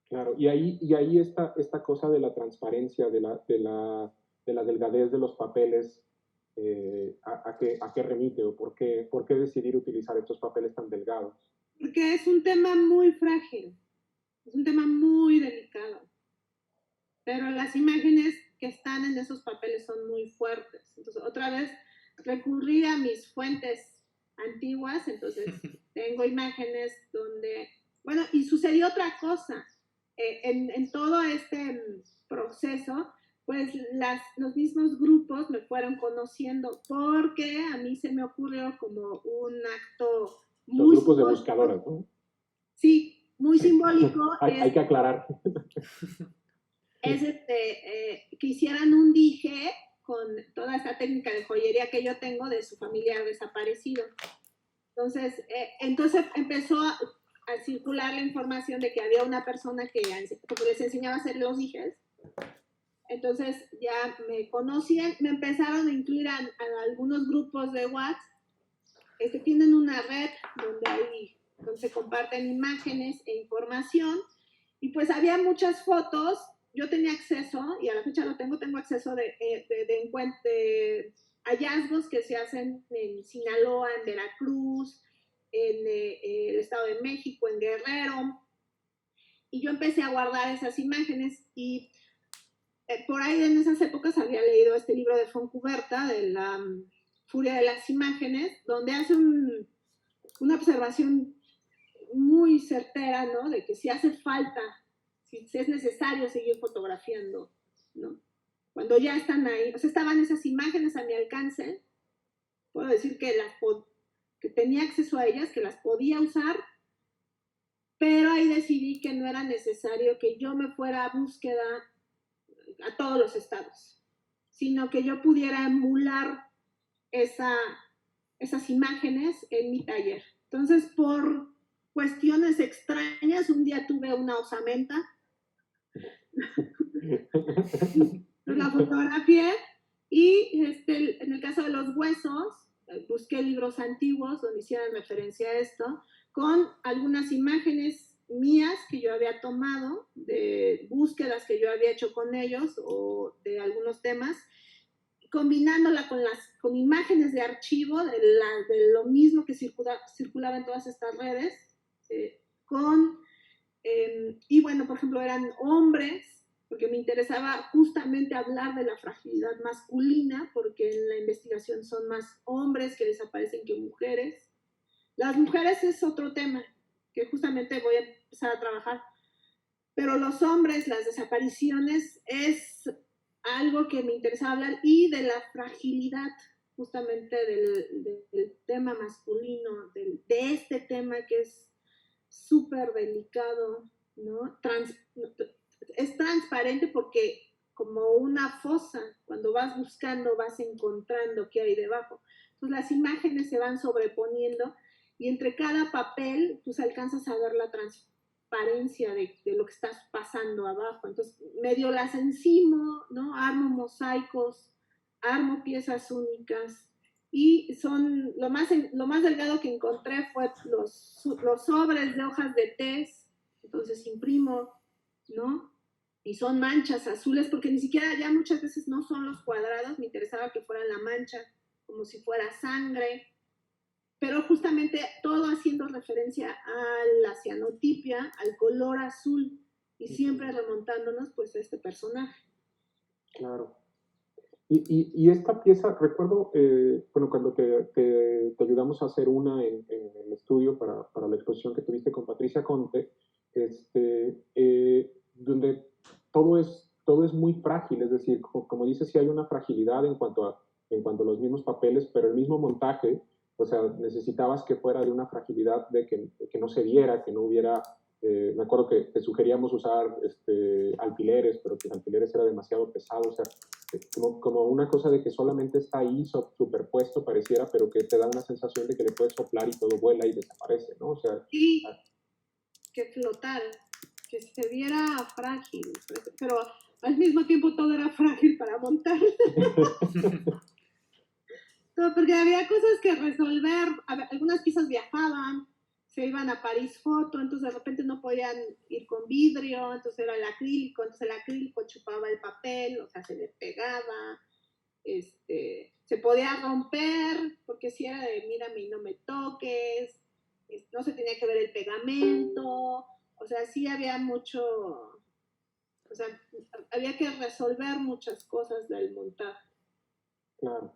Claro, y ahí esta cosa de la transparencia, de la delgadez de los papeles, ¿a qué remite o por qué decidir utilizar estos papeles tan delgados? Porque es un tema muy frágil, es un tema muy delicado, pero las imágenes que están en esos papeles son muy fuertes. Entonces, otra vez recurrí a mis fuentes antiguas, entonces tengo imágenes donde, bueno, y sucedió otra cosa. En todo este proceso, pues los mismos grupos me fueron conociendo porque a mí se me ocurrió como un acto muy... Los grupos de buscadoras, ¿no? Sí, muy simbólico. Hay que aclarar. Es que hicieran un dije con toda esta técnica de joyería que yo tengo de su familiar desaparecido. Entonces empezó a circular la información de que había una persona que les enseñaba a hacer los dijes. Entonces ya me conocían, me empezaron a incluir a algunos grupos de WhatsApp. Tienen una red donde se comparten imágenes e información, y pues había muchas fotos. Yo tenía acceso, y a la fecha lo tengo acceso de hallazgos que se hacen en Sinaloa, en Veracruz, en el Estado de México, en Guerrero, y yo empecé a guardar esas imágenes, y por ahí en esas épocas había leído este libro de Foncuberta, de la furia de las imágenes, donde hace una observación muy certera, ¿no? De que si hace falta, si es necesario seguir fotografiando, ¿no? Cuando ya están ahí, o sea, estaban esas imágenes a mi alcance, puedo decir que tenía acceso a ellas, que las podía usar, pero ahí decidí que no era necesario que yo me fuera a búsqueda a todos los estados, sino que yo pudiera emular esas imágenes en mi taller. Entonces, por cuestiones extrañas, un día tuve una osamenta, la fotografié, y en el caso de los huesos, busqué libros antiguos donde hicieran referencia a esto, con algunas imágenes mías que yo había tomado, de búsquedas que yo había hecho con ellos o de algunos temas, combinándola con imágenes de archivo de lo mismo que circulaba en todas estas redes, y bueno, por ejemplo, eran hombres, porque me interesaba justamente hablar de la fragilidad masculina, porque en la investigación son más hombres que desaparecen que mujeres. Las mujeres es otro tema que justamente voy a empezar a trabajar, pero los hombres, las desapariciones, es algo algo que me interesaba hablar, y de la fragilidad justamente del tema masculino, de este tema que es súper delicado, ¿no? Es transparente porque como una fosa, cuando vas buscando, vas encontrando qué hay debajo. Entonces las imágenes se van sobreponiendo y entre cada papel pues alcanzas a ver la transparencia de lo que estás pasando abajo. Entonces medio las encimo, ¿no? Armo mosaicos, armo piezas únicas, y son lo más delgado que encontré fue los sobres de hojas de té. Entonces imprimo, ¿no? Y son manchas azules, porque ni siquiera ya muchas veces no son los cuadrados, me interesaba que fueran la mancha, como si fuera sangre, pero justamente todo haciendo referencia a la cianotipia, al color azul, y siempre remontándonos pues a este personaje. Claro. Y esta pieza, recuerdo, bueno, cuando te ayudamos a hacer una en el estudio para la exposición que tuviste con Patricia Conte, donde todo es muy frágil, es decir, como dices, sí hay una fragilidad en cuanto a los mismos papeles, pero el mismo montaje, o sea, necesitabas que fuera de una fragilidad de que no se viera, que no hubiera. Me acuerdo que sugeríamos usar alfileres, pero que alfileres era demasiado pesado, o sea, como una cosa de que solamente está ahí superpuesto, pareciera, pero que te da una sensación de que le puedes soplar y todo vuela y desaparece, ¿no? O sea, sí, que flotara, que se viera frágil, pero al mismo tiempo todo era frágil para montar. Porque había cosas que resolver, algunas piezas viajaban, se iban a París foto, entonces de repente no podían ir con vidrio, entonces era el acrílico, entonces el acrílico chupaba el papel, o sea, se le pegaba, se podía romper, porque si era de mírame y no me toques, no se tenía que ver el pegamento, o sea, sí había mucho, o sea, había que resolver muchas cosas del montaje. claro.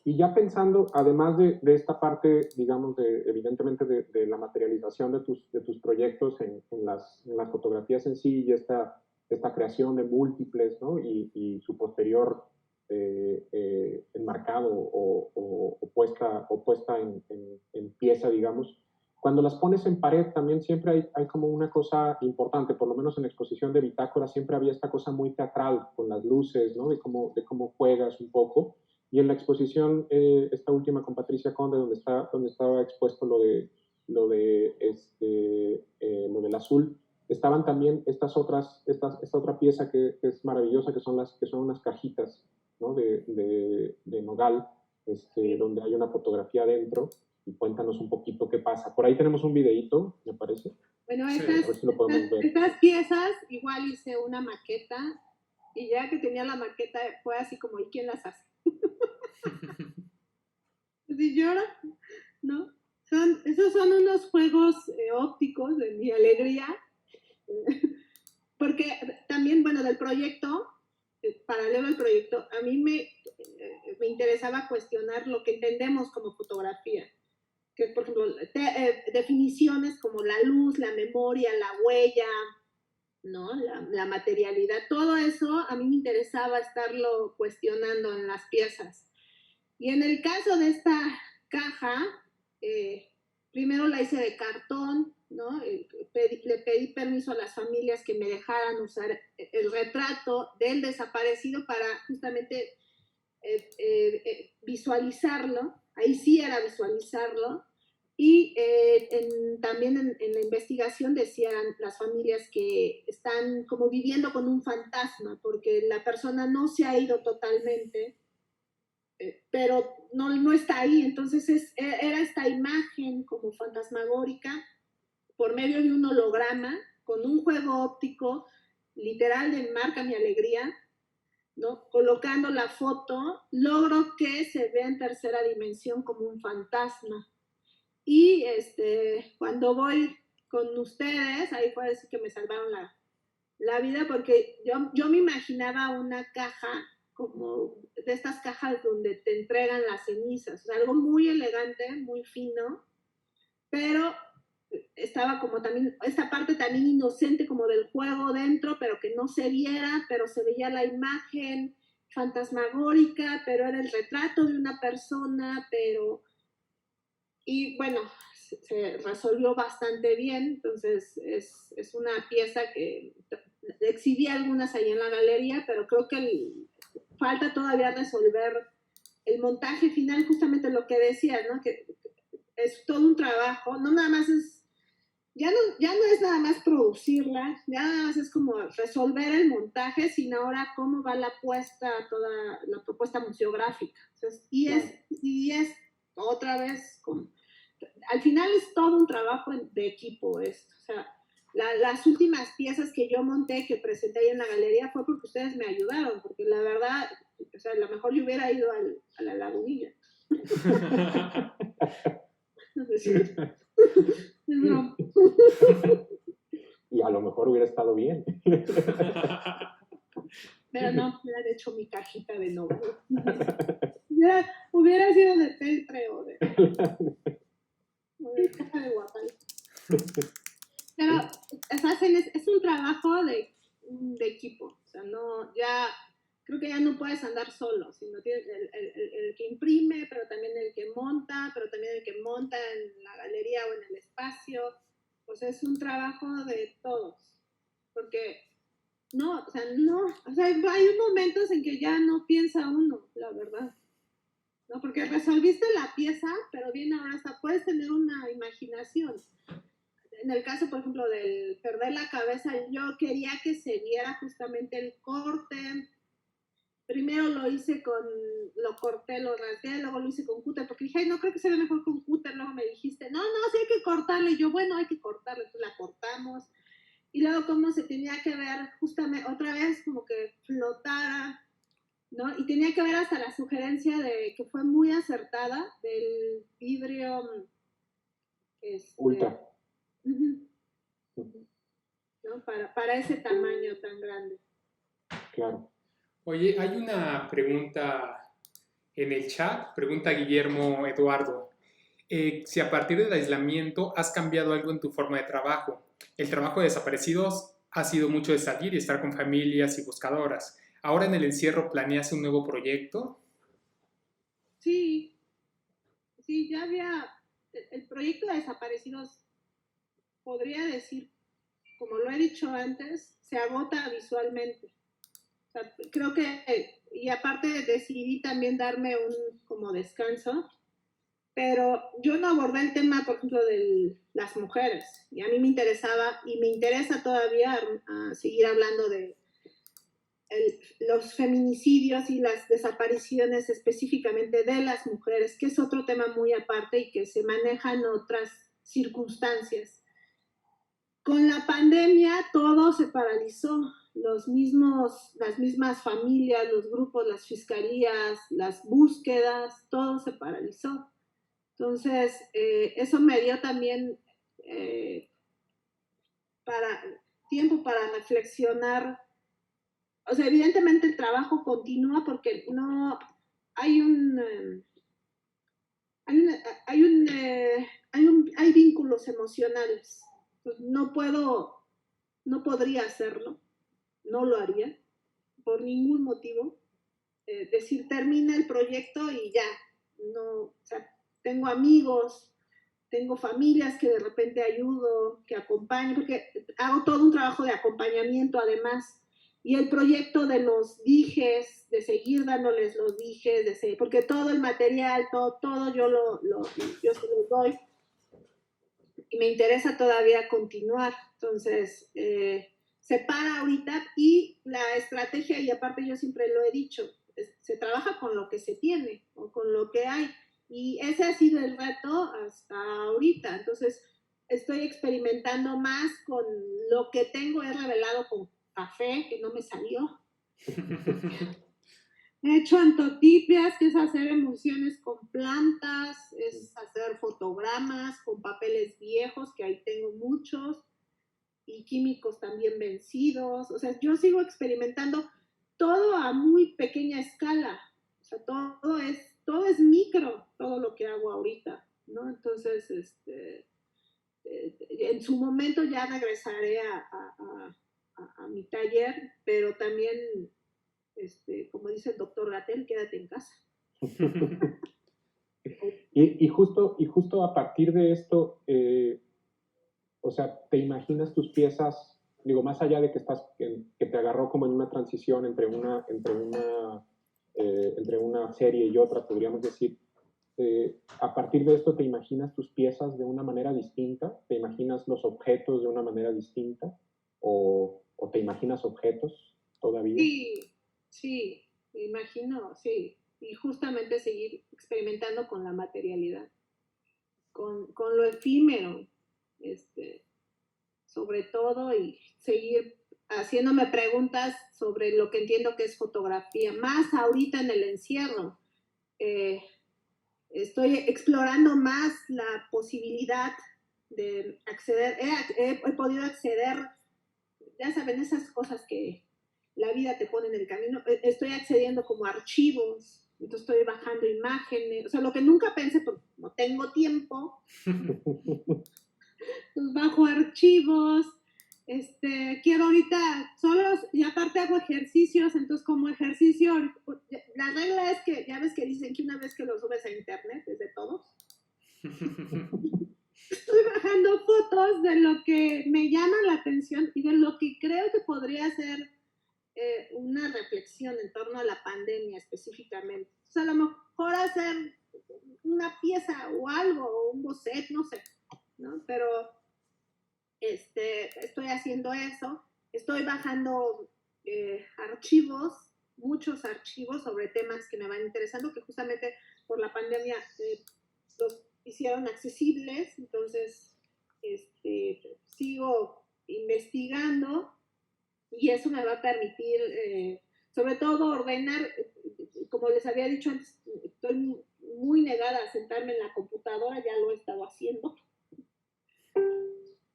Y ya pensando, además de esta parte, digamos, evidentemente de la materialización de tus proyectos en las fotografías en sí y esta creación de múltiples, ¿no? Y su posterior enmarcado o puesta en pieza, digamos, cuando las pones en pared también siempre hay como una cosa importante, por lo menos en la exposición de Bitácora siempre había esta cosa muy teatral con las luces, ¿no? De cómo juegas un poco. Y en la exposición, esta última con Patricia Conde, donde estaba expuesto lo del azul, estaban también esta otra pieza que es maravillosa, que son unas cajitas, ¿no? de nogal, donde hay una fotografía adentro. Y cuéntanos un poquito qué pasa. Por ahí tenemos un videíto, me parece. Bueno, a ver si lo podemos ver. estas piezas, igual hice una maqueta, y ya que tenía la maqueta fue así como, ¿y quién las hace? ¿Y llora? ¿No? Esos son unos juegos ópticos de mi alegría, porque también, bueno, del proyecto, paralelo al proyecto, a mí me interesaba cuestionar lo que entendemos como fotografía, que por ejemplo, definiciones como la luz, la memoria, la huella, ¿no? La materialidad, todo eso a mí me interesaba estarlo cuestionando en las piezas. Y en el caso de esta caja, primero la hice de cartón, ¿no? Le pedí permiso a las familias que me dejaran usar el retrato del desaparecido para justamente visualizarlo. Ahí sí era visualizarlo. Y también en la investigación decían las familias que están como viviendo con un fantasma, porque la persona no se ha ido totalmente, pero no está ahí. Entonces era esta imagen como fantasmagórica por medio de un holograma con un juego óptico literal de Marca Mi Alegría, ¿no? Colocando la foto, logro que se vea en tercera dimensión como un fantasma. Y cuando voy con ustedes, ahí fue decir que me salvaron la vida, porque yo me imaginaba una caja como de estas cajas donde te entregan las cenizas, o sea, algo muy elegante, muy fino, pero estaba como también, esta parte también inocente como del juego dentro, pero que no se viera, pero se veía la imagen fantasmagórica, pero era el retrato de una persona, pero... Y bueno, se resolvió bastante bien, entonces es una pieza que exhibí algunas ahí en la galería, pero creo que falta todavía resolver el montaje final, justamente lo que decías, ¿no? Que es todo un trabajo, no nada más es, ya no es nada más producirla, ya nada más es como resolver el montaje, sino ahora cómo va la puesta, toda la propuesta museográfica. Entonces, y es otra vez, al final es todo un trabajo de equipo esto, o sea, las últimas piezas que yo monté, que presenté ahí en la galería, fue porque ustedes me ayudaron, porque la verdad, o sea, a lo mejor yo hubiera ido a la lagunilla. No. Y a lo mejor hubiera estado bien. Pero no, me han hecho mi cajita de novio. Hubiera sido de peltre o de caja de guapal. Pero es un trabajo de equipo. O sea, no, ya creo que ya no puedes andar solo, sino tienes el que imprime, pero también el que monta, pero también el que monta en la galería o en el espacio. Pues es un trabajo de todos. Porque no, o sea, hay momentos en que ya no piensa uno, la verdad. ¿No? Porque resolviste la pieza, pero bien ahora hasta puedes tener una imaginación. En el caso, por ejemplo, del perder la cabeza, yo quería que se viera justamente el corte. Primero lo corté, lo rasgué, luego lo hice con cúter, porque dije, ay, no creo que se ve mejor con cúter. Luego me dijiste, no, sí hay que cortarle. Y yo, bueno, hay que cortarle, entonces la cortamos. Y luego cómo se tenía que ver justamente otra vez como que flotara, ¿no? Y tenía que ver hasta la sugerencia de que fue muy acertada del vidrio Ultra. ¿no? Para ese tamaño tan grande. Claro. Oye, hay una pregunta en el chat, pregunta Guillermo Eduardo. Si a partir del aislamiento has cambiado algo en tu forma de trabajo. El trabajo de desaparecidos ha sido mucho de salir y estar con familias y buscadoras. ¿Ahora en el encierro planeas un nuevo proyecto? Sí, ya había, el proyecto de desaparecidos, podría decir, como lo he dicho antes, se agota visualmente. O sea, creo que, y aparte decidí también darme un como descanso, pero yo no abordé el tema, por ejemplo, de las mujeres, y a mí me interesaba, y me interesa todavía seguir hablando de los feminicidios y las desapariciones específicamente de las mujeres, que es otro tema muy aparte y que se maneja en otras circunstancias. Con la pandemia todo se paralizó, las mismas familias, los grupos, las fiscalías, las búsquedas, todo se paralizó. Entonces, eso me dio también tiempo para reflexionar. O sea, evidentemente el trabajo continúa porque no hay hay vínculos emocionales. Pues no podría hacerlo, no lo haría por ningún motivo. Decir termina el proyecto y ya, no, o sea, tengo amigos, tengo familias que de repente ayudo, que acompaño, porque hago todo un trabajo de acompañamiento además. Y el proyecto de los dijes, de seguir dándoles los dijes, porque todo el material, todo yo se los doy. Y me interesa todavía continuar. Entonces, se para ahorita y la estrategia, y aparte yo siempre lo he dicho, se trabaja con lo que se tiene o con lo que hay. Y ese ha sido el reto hasta ahorita. Entonces, estoy experimentando más con lo que tengo. He revelado con café, que no me salió. He hecho antotipias, que es hacer emulsiones con plantas, es hacer fotogramas con papeles viejos, que ahí tengo muchos, y químicos también vencidos. O sea, yo sigo experimentando todo a muy pequeña escala. O sea, todo es micro, todo lo que hago ahorita, ¿no? Entonces, en su momento ya regresaré a mi taller, pero también, como dice el doctor Gatell, quédate en casa. Y justo a partir de esto, o sea, ¿te imaginas tus piezas, digo, más allá de que te agarró como en una transición entre una serie y otra, podríamos decir, a partir de esto, ¿te imaginas tus piezas de una manera distinta? ¿Te imaginas los objetos de una manera distinta? ¿O te imaginas objetos todavía? Sí, me imagino, sí. Y justamente seguir experimentando con la materialidad, con lo efímero, sobre todo, y seguir haciéndome preguntas sobre lo que entiendo que es fotografía, más ahorita en el encierro. Estoy explorando más la posibilidad de acceder, he podido acceder, ya saben, esas cosas que la vida te pone en el camino. Estoy accediendo como a archivos, entonces estoy bajando imágenes, o sea, lo que nunca pensé, porque no tengo tiempo, pues bajo archivos. Quiero ahorita solos, y aparte hago ejercicios, entonces como ejercicio, la regla es que, ya ves que dicen que una vez que lo subes a internet, es de todos. Estoy bajando fotos de lo que me llama la atención y de lo que creo que podría ser una reflexión en torno a la pandemia específicamente. O sea, a lo mejor hacer una pieza o algo, o un boceto, no sé, ¿no? Pero estoy haciendo eso, estoy bajando archivos, muchos archivos sobre temas que me van interesando, que justamente por la pandemia los hicieron accesibles, entonces sigo investigando y eso me va a permitir, sobre todo, ordenar, como les había dicho antes, estoy muy negada a sentarme en la computadora, ya lo he estado haciendo,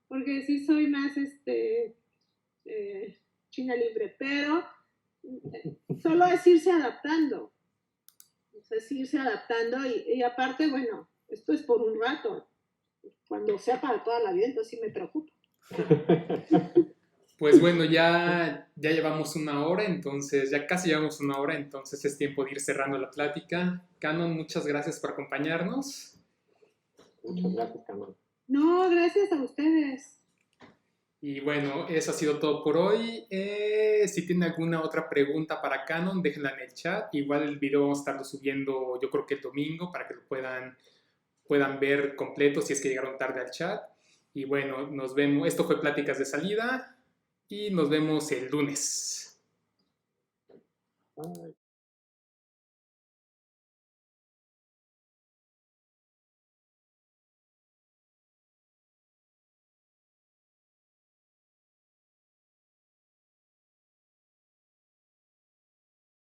porque sí soy más China libre, pero solo es irse adaptando, y aparte, bueno, esto es por un rato, cuando sea para toda la vida, entonces sí me preocupa. Pues bueno, ya llevamos una hora, entonces ya casi llevamos una hora, entonces es tiempo de ir cerrando la plática. Canon, muchas gracias por acompañarnos. Muchas gracias, Canon. No, gracias a ustedes. Y bueno, eso ha sido todo por hoy. Si tienen alguna otra pregunta para Canon, déjenla en el chat. Igual el video vamos a estarlo subiendo, yo creo que el domingo, para que lo puedan ver completo si es que llegaron tarde al chat. Y bueno, nos vemos. Esto fue Pláticas de Salida y nos vemos el lunes. Bye.